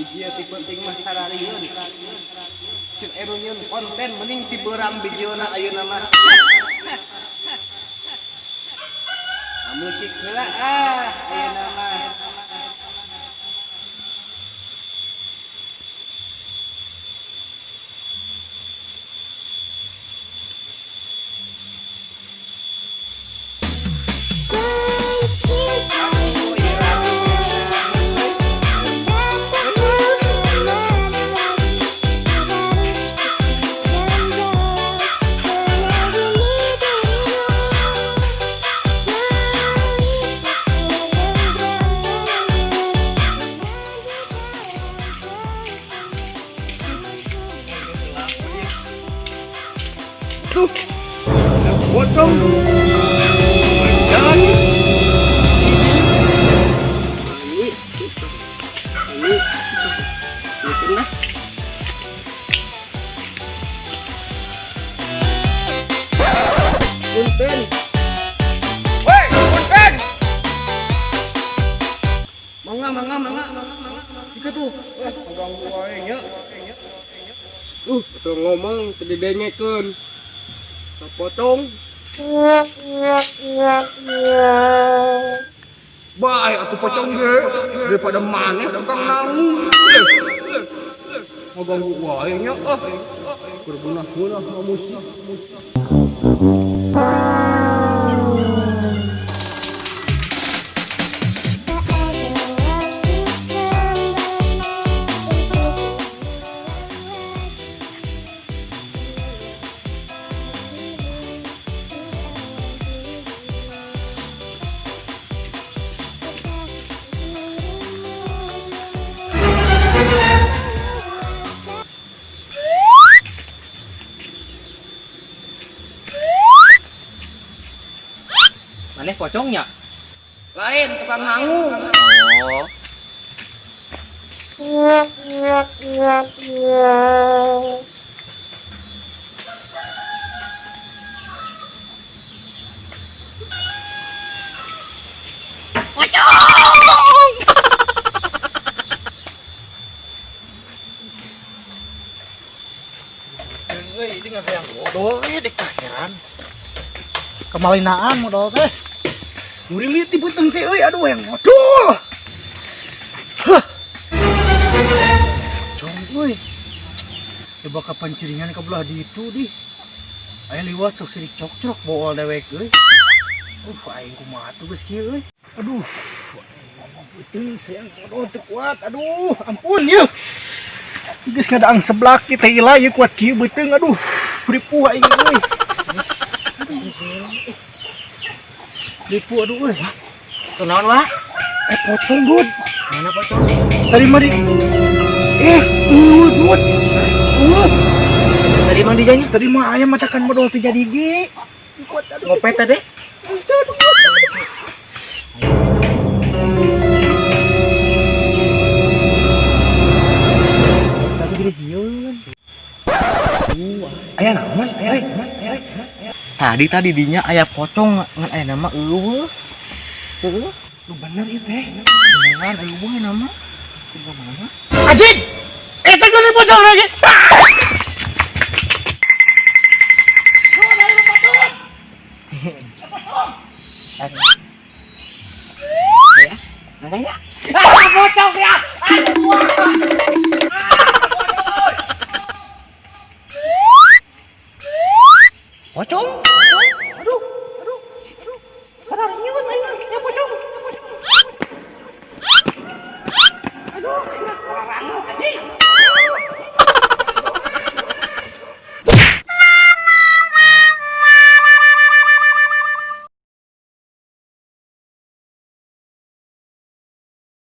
Bijia ti penting mah sararieun. Cek erunyeun konten mending ti beurang bijiona ayeuna mah. Musik heula ayeuna mah. Pocong dan ini pernah punten woi punten mangga jika tuh ganggu wae nya betul ngomong tadi dengekeun potong bae atuh pocong ge daripada maneh tukang nanggung ngaganggu wae nya bergunah-gunah musik. Maneh pocongnya? Lain tukang nanggung. Oh. Ini ngapa yang bodoh dikayan. Kemalinaan modal teh. Muri lihat di buteng teh euy aduh yang bodoh. Pocong euy. Coba kapan ciringan ka belah di itu di. Aya liwat sok sirik cok-cok bawa dewek euy. Aing kumaha tuh geus kieu euy. Aduh. Putih sayang bodoh teu kuat. Aduh, ampun ye. Geus ngadaang seblak teh ila ye kuat kieu beuteung aduh. Ripuh aing euy. Ripuh aduh euy. Kunaon wa? Pocong dud. Mana pocong? Tadi mari. Dud. Tadi mah dijanya? Tadi mah ayam macakan modal 3 digi. Ngopet tadi? Tapi gede sieun. Aya naon? Aya. Tadi dinya aya pocong ngan aya nama eueuh. Heueuh. Lu bener ieu teh. Beneran eueuh nama. Kumaha? Anjing! Eta geus pocong lagi. Ya, makanya. Pocong ya. Pocong? Aduh. Sadar nyut aing ya pocong. Aduh, anjing.